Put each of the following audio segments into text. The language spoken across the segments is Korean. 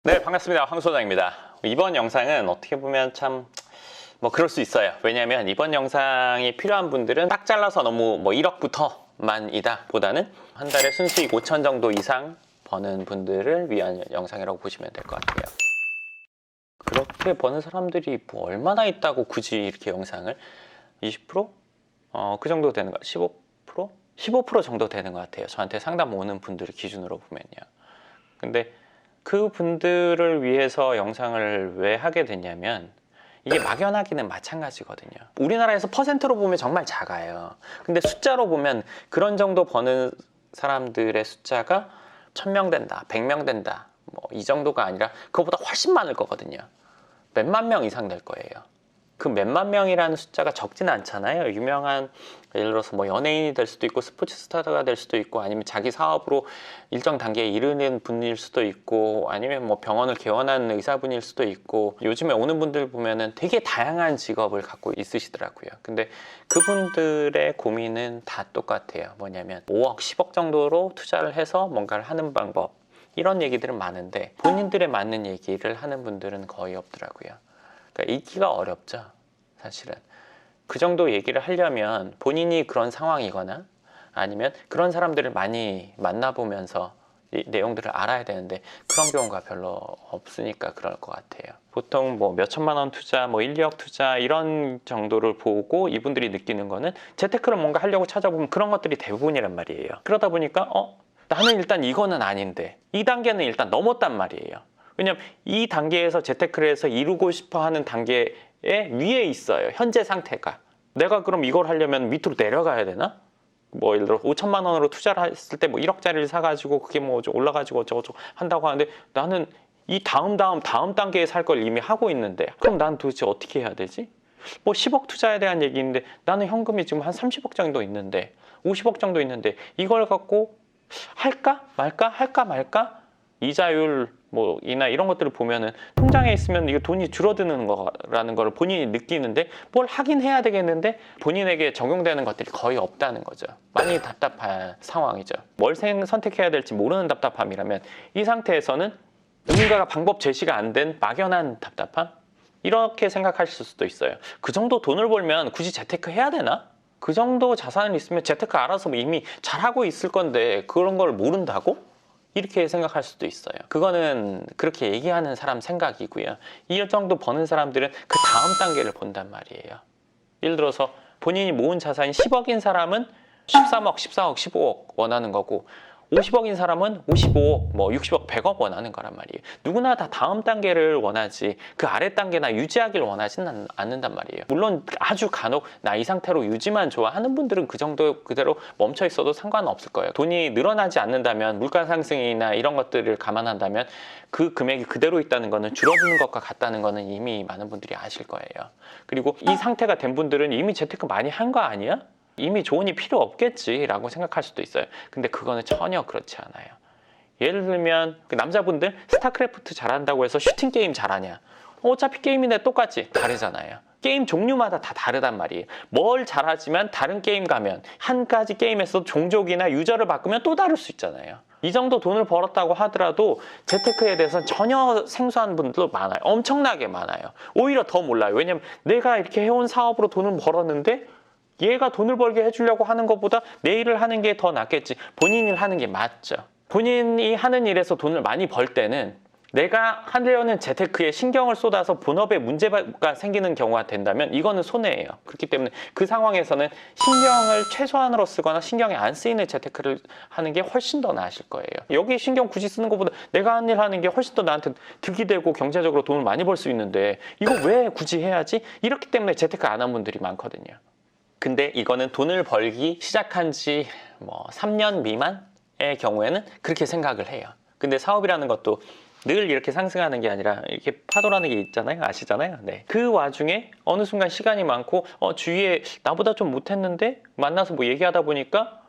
네, 반갑습니다. 황 소장입니다. 이번 영상은 어떻게 보면 참 그럴 수 있어요. 왜냐하면 이번 영상이 필요한 분들은 딱 잘라서 너무 1억부터만이다 보다는 한 달에 순수익 5천 정도 이상 버는 분들을 위한 영상이라고 보시면 될 것 같아요. 그렇게 버는 사람들이 얼마나 있다고 굳이 이렇게 영상을 20%? 그 정도 되는 거 15%? 15% 정도 되는 것 같아요. 저한테 상담 오는 분들을 기준으로 보면요. 근데 그 분들을 위해서 영상을 왜 하게 됐냐면 이게 막연하기는 마찬가지거든요. 우리나라에서 퍼센트로 보면 정말 작아요. 근데 숫자로 보면 그런 정도 버는 사람들의 숫자가 1000명 된다, 100명 된다 이 정도가 아니라 그거보다 훨씬 많을 거거든요. 몇만 명 이상 될 거예요. 그 몇만 명이라는 숫자가 적진 않잖아요. 유명한 예를 들어서 연예인이 될 수도 있고 스포츠 스타가 될 수도 있고 아니면 자기 사업으로 일정 단계에 이르는 분일 수도 있고 아니면 병원을 개원하는 의사분일 수도 있고 요즘에 오는 분들 보면은 되게 다양한 직업을 갖고 있으시더라고요. 근데 그분들의 고민은 다 똑같아요. 뭐냐면 5억, 10억 정도로 투자를 해서 뭔가를 하는 방법 이런 얘기들은 많은데 본인들에 맞는 얘기를 하는 분들은 거의 없더라고요. 그러니까 읽기가 어렵죠. 사실은 그 정도 얘기를 하려면 본인이 그런 상황이거나 아니면 그런 사람들을 많이 만나보면서 이 내용들을 알아야 되는데 그런 경우가 별로 없으니까 그럴 것 같아요. 보통 몇천만 원 투자, 1, 2억 투자 이런 정도를 보고 이분들이 느끼는 거는 재테크를 뭔가 하려고 찾아보면 그런 것들이 대부분이란 말이에요. 그러다 보니까 나는 일단 이거는 아닌데 이 단계는 일단 넘었단 말이에요. 왜냐면 이 단계에서 재테크를 해서 이루고 싶어 하는 단계에 위에 있어요. 현재 상태가. 내가 그럼 이걸 하려면 밑으로 내려가야 되나? 예를 들어 5천만 원으로 투자를 했을 때 1억짜리를 사가지고 그게 좀 올라가지고 어쩌고저쩌고 한다고 하는데 나는 이 다음 단계에 살 걸 이미 하고 있는데 그럼 난 도대체 어떻게 해야 되지? 10억 투자에 대한 얘기인데 나는 현금이 지금 한 30억 정도 있는데 50억 정도 있는데 이걸 갖고 할까 말까 할까 말까 이자율 이나 이런 것들을 보면은 통장에 있으면 이게 돈이 줄어드는 거라는 걸 본인이 느끼는데 뭘 하긴 해야 되겠는데 본인에게 적용되는 것들이 거의 없다는 거죠. 많이 답답한 상황이죠. 뭘 선택해야 될지 모르는 답답함이라면 이 상태에서는 누군가가 방법 제시가 안 된 막연한 답답함? 이렇게 생각하실 수도 있어요. 그 정도 돈을 벌면 굳이 재테크 해야 되나? 그 정도 자산이 있으면 재테크 알아서 이미 잘하고 있을 건데 그런 걸 모른다고? 이렇게 생각할 수도 있어요. 그거는 그렇게 얘기하는 사람 생각이고요. 이 정도 버는 사람들은 그 다음 단계를 본단 말이에요. 예를 들어서 본인이 모은 자산이 10억인 사람은 13억, 14억, 15억 원하는 거고 50억인 사람은 55억, 60억, 100억 원하는 거란 말이에요. 누구나 다 다음 단계를 원하지 그 아래 단계나 유지하기를 원하지는 않는단 말이에요. 물론 아주 간혹 나 이 상태로 유지만 좋아하는 분들은 그 정도 그대로 멈춰 있어도 상관은 없을 거예요. 돈이 늘어나지 않는다면 물가 상승이나 이런 것들을 감안한다면 그 금액이 그대로 있다는 거는 줄어드는 것과 같다는 거는 이미 많은 분들이 아실 거예요. 그리고 이 상태가 된 분들은 이미 재테크 많이 한 거 아니야? 이미 조언이 필요 없겠지라고 생각할 수도 있어요. 근데 그거는 전혀 그렇지 않아요. 예를 들면 남자분들 스타크래프트 잘한다고 해서 슈팅 게임 잘하냐? 어차피 게임인데 똑같지 다르잖아요. 게임 종류마다 다 다르단 말이에요. 뭘 잘하지만 다른 게임 가면 한 가지 게임에서 종족이나 유저를 바꾸면 또 다를 수 있잖아요. 이 정도 돈을 벌었다고 하더라도 재테크에 대해서는 전혀 생소한 분들도 많아요. 엄청나게 많아요. 오히려 더 몰라요. 왜냐면 내가 이렇게 해온 사업으로 돈을 벌었는데 얘가 돈을 벌게 해주려고 하는 것보다 내 일을 하는 게 더 낫겠지. 본인 일 하는 게 맞죠. 본인이 하는 일에서 돈을 많이 벌 때는 내가 하려는 재테크에 신경을 쏟아서 본업에 문제가 생기는 경우가 된다면 이거는 손해예요. 그렇기 때문에 그 상황에서는 신경을 최소한으로 쓰거나 신경이 안 쓰이는 재테크를 하는 게 훨씬 더 나으실 거예요. 여기 신경 굳이 쓰는 것보다 내가 한 일 하는 게 훨씬 더 나한테 득이 되고 경제적으로 돈을 많이 벌 수 있는데 이거 왜 굳이 해야지? 이렇기 때문에 재테크 안 한 분들이 많거든요. 근데 이거는 돈을 벌기 시작한 지 3년 미만의 경우에는 그렇게 생각을 해요. 근데 사업이라는 것도 늘 이렇게 상승하는 게 아니라 이렇게 파도라는 게 있잖아요. 아시잖아요. 네. 그 와중에 어느 순간 시간이 많고 주위에 나보다 좀 못했는데 만나서 얘기하다 보니까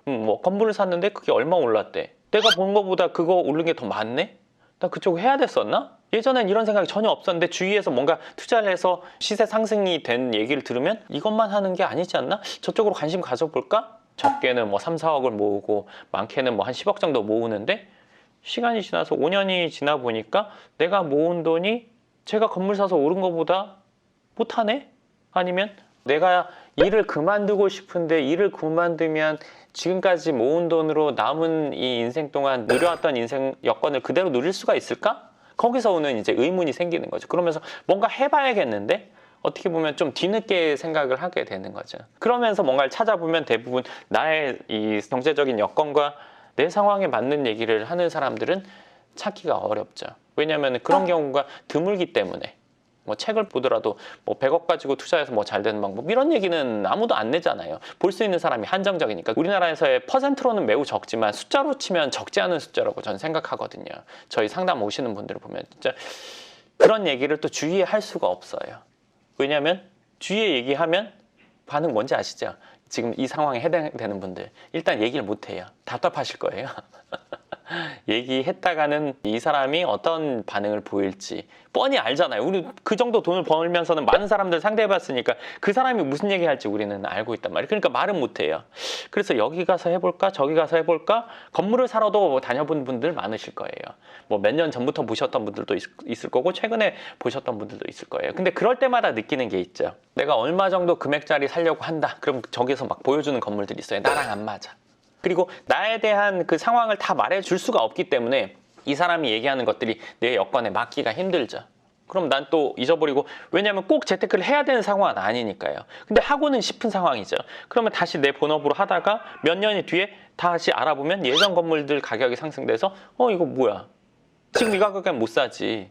건물을 샀는데 그게 얼마 올랐대. 내가 본 거보다 그거 오른 게 더 많네? 나 그쪽 해야 됐었나? 예전엔 이런 생각이 전혀 없었는데 주위에서 뭔가 투자를 해서 시세 상승이 된 얘기를 들으면 이것만 하는 게 아니지 않나? 저쪽으로 관심 가져볼까? 적게는 3, 4억을 모으고 많게는 한 10억 정도 모으는데 시간이 지나서 5년이 지나 보니까 내가 모은 돈이 제가 건물 사서 오른 것보다 못하네? 아니면 내가 일을 그만두고 싶은데 일을 그만두면 지금까지 모은 돈으로 남은 이 인생 동안 누려왔던 인생 여건을 그대로 누릴 수가 있을까? 거기서 오는 이제 의문이 생기는 거죠. 그러면서 뭔가 해봐야겠는데 어떻게 보면 좀 뒤늦게 생각을 하게 되는 거죠. 그러면서 뭔가를 찾아보면 대부분 나의 이 경제적인 여건과 내 상황에 맞는 얘기를 하는 사람들은 찾기가 어렵죠. 왜냐하면 그런 경우가 드물기 때문에. 뭐 책을 보더라도 뭐 100억 가지고 투자해서 뭐 잘 되는 방법 이런 얘기는 아무도 안 내잖아요. 볼 수 있는 사람이 한정적이니까. 우리나라에서의 퍼센트로는 매우 적지만 숫자로 치면 적지 않은 숫자라고 저는 생각하거든요. 저희 상담 오시는 분들을 보면 진짜 그런 얘기를 또 주위에 할 수가 없어요. 왜냐하면 주위에 얘기하면 반응 뭔지 아시죠? 지금 이 상황에 해당되는 분들 일단 얘기를 못 해요. 답답하실 거예요. 얘기했다가는 이 사람이 어떤 반응을 보일지 뻔히 알잖아요. 우리 그 정도 돈을 벌면서는 많은 사람들 상대해봤으니까 그 사람이 무슨 얘기할지 우리는 알고 있단 말이에요. 그러니까 말은 못해요. 그래서 여기 가서 해볼까 저기 가서 해볼까. 건물을 사러도 다녀본 분들 많으실 거예요. 뭐 몇 년 전부터 보셨던 분들도 있을 거고 최근에 보셨던 분들도 있을 거예요. 근데 그럴 때마다 느끼는 게 있죠. 내가 얼마 정도 금액짜리 살려고 한다. 그럼 저기서 막 보여주는 건물들이 있어요. 나랑 안 맞아. 그리고 나에 대한 그 상황을 다 말해줄 수가 없기 때문에 이 사람이 얘기하는 것들이 내 여건에 맞기가 힘들죠. 그럼 난 또 잊어버리고, 왜냐하면 꼭 재테크를 해야 되는 상황은 아니니까요. 근데 하고는 싶은 상황이죠. 그러면 다시 내 본업으로 하다가 몇 년이 뒤에 다시 알아보면 예전 건물들 가격이 상승돼서 이거 뭐야, 지금 이 가격엔 못 사지.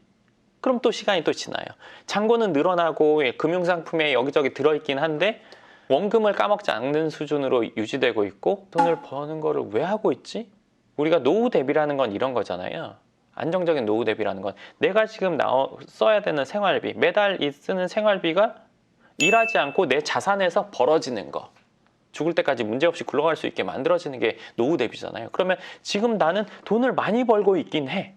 그럼 또 시간이 또 지나요. 잔고는 늘어나고 금융상품에 여기저기 들어있긴 한데 원금을 까먹지 않는 수준으로 유지되고 있고, 돈을 버는 거를 왜 하고 있지? 우리가 노후 대비라는 건 이런 거잖아요. 안정적인 노후 대비라는 건 내가 지금 써야 되는 생활비, 매달 쓰는 생활비가 일하지 않고 내 자산에서 벌어지는 거, 죽을 때까지 문제없이 굴러갈 수 있게 만들어지는 게 노후 대비잖아요. 그러면 지금 나는 돈을 많이 벌고 있긴 해.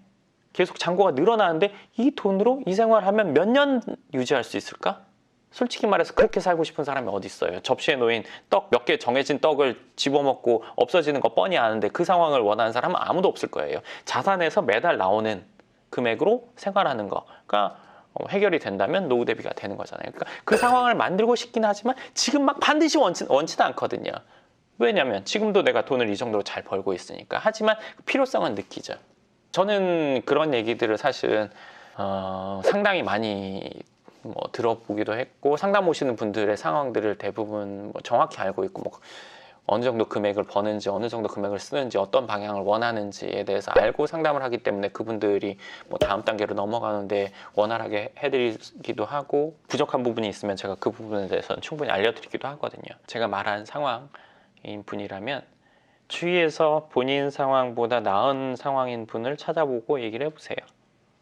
계속 잔고가 늘어나는데 이 돈으로 이 생활하면 몇 년 유지할 수 있을까? 솔직히 말해서 그렇게 살고 싶은 사람이 어디 있어요? 접시에 놓인 떡 몇 개, 정해진 떡을 집어먹고 없어지는 거 뻔히 아는데 그 상황을 원하는 사람은 아무도 없을 거예요. 자산에서 매달 나오는 금액으로 생활하는 거가 해결이 된다면 노후 대비가 되는 거잖아요. 그러니까 그 상황을 만들고 싶긴 하지만 지금 막 반드시 원치는 않거든요. 왜냐하면 지금도 내가 돈을 이 정도로 잘 벌고 있으니까. 하지만 필요성은 느끼죠. 저는 그런 얘기들을 사실은 상당히 많이 들어보기도 했고, 상담 오시는 분들의 상황들을 대부분 정확히 알고 있고, 어느 정도 금액을 버는지, 어느 정도 금액을 쓰는지, 어떤 방향을 원하는지에 대해서 알고 상담을 하기 때문에 그분들이 다음 단계로 넘어가는데 원활하게 해드리기도 하고, 부족한 부분이 있으면 제가 그 부분에 대해서는 충분히 알려드리기도 하거든요. 제가 말한 상황인 분이라면 주위에서 본인 상황보다 나은 상황인 분을 찾아보고 얘기를 해보세요.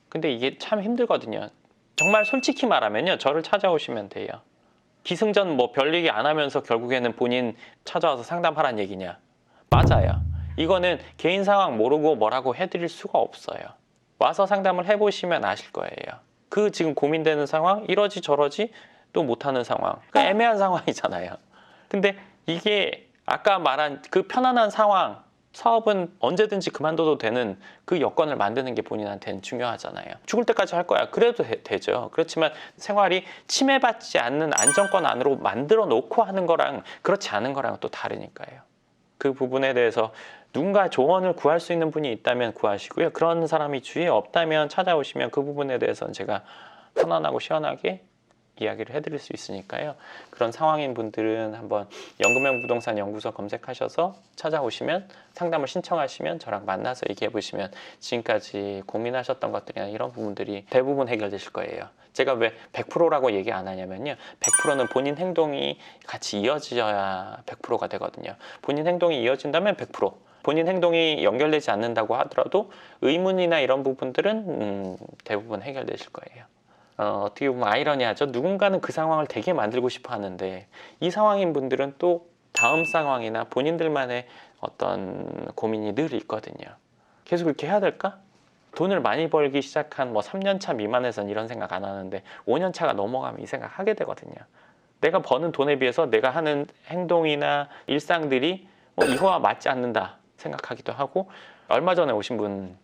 근데 이게 참 힘들거든요. 정말 솔직히 말하면요, 저를 찾아오시면 돼요. 기승전 별 얘기 안 하면서 결국에는 본인 찾아와서 상담하란 얘기냐? 맞아요. 이거는 개인 상황 모르고 뭐라고 해드릴 수가 없어요. 와서 상담을 해보시면 아실 거예요. 그 지금 고민되는 상황, 이러지 저러지 또 못하는 상황, 애매한 상황이잖아요. 근데 이게 아까 말한 그 편안한 상황, 사업은 언제든지 그만둬도 되는 그 여건을 만드는 게 본인한테는 중요하잖아요. 죽을 때까지 할 거야. 그래도 되죠. 그렇지만 생활이 침해받지 않는 안정권 안으로 만들어 놓고 하는 거랑 그렇지 않은 거랑 또 다르니까요. 그 부분에 대해서 누군가 조언을 구할 수 있는 분이 있다면 구하시고요. 그런 사람이 주위에 없다면 찾아오시면 그 부분에 대해서는 제가 편안하고 시원하게 이야기를 해드릴 수 있으니까요. 그런 상황인 분들은 한번 연금형 부동산 연구소 검색하셔서 찾아오시면, 상담을 신청하시면 저랑 만나서 얘기해 보시면 지금까지 고민하셨던 것들이나 이런 부분들이 대부분 해결되실 거예요. 제가 왜 100%라고 얘기 안 하냐면요, 100%는 본인 행동이 같이 이어져야 100%가 되거든요. 본인 행동이 이어진다면 100%, 본인 행동이 연결되지 않는다고 하더라도 의문이나 이런 부분들은 대부분 해결되실 거예요. 어떻게 보면 아이러니하죠. 누군가는 그 상황을 되게 만들고 싶어 하는데 이 상황인 분들은 또 다음 상황이나 본인들만의 어떤 고민이 늘 있거든요. 계속 이렇게 해야 될까? 돈을 많이 벌기 시작한 3년 차 미만에서는 이런 생각 안 하는데 5년 차가 넘어가면 이 생각 하게 되거든요. 내가 버는 돈에 비해서 내가 하는 행동이나 일상들이 이거와 맞지 않는다 생각하기도 하고, 얼마 전에 오신 분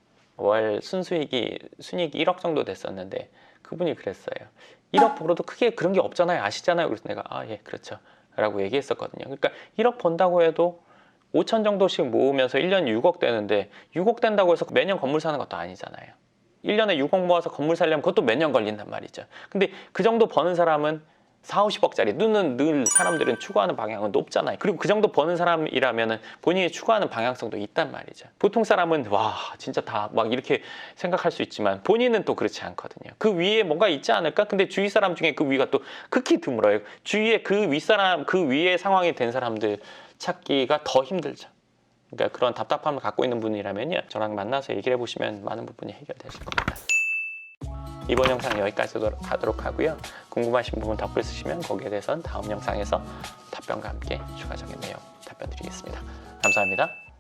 월 순수익이 순이익이 1억 정도 됐었는데 그분이 그랬어요. 1억 벌어도 크게 그런 게 없잖아요. 아시잖아요. 그래서 내가 예 그렇죠 라고 얘기했었거든요. 그러니까 1억 번다고 해도 5천 정도씩 모으면서 1년 6억 되는데 6억 된다고 해서 매년 건물 사는 것도 아니잖아요. 1년에 6억 모아서 건물 살려면 그것도 몇 년 걸린단 말이죠. 근데 그 정도 버는 사람은 4, 50억짜리 늘 사람들은 추구하는 방향은 높잖아요. 그리고 그 정도 버는 사람이라면 본인이 추구하는 방향성도 있단 말이죠. 보통 사람은 와 진짜 다 막 이렇게 생각할 수 있지만 본인은 또 그렇지 않거든요. 그 위에 뭔가 있지 않을까? 근데 주위 사람 중에 그 위가 또 극히 드물어요. 주위에 그 윗사람 그 위에 상황이 된 사람들 찾기가 더 힘들죠. 그러니까 그런 답답함을 갖고 있는 분이라면요, 저랑 만나서 얘기를 해보시면 많은 부분이 해결되실 겁니다. 이번 영상 여기까지 하도록 하고요. 궁금하신 부분 답글 쓰시면 거기에 대해서는 다음 영상에서 답변과 함께 추가적인 내용 답변 드리겠습니다. 감사합니다.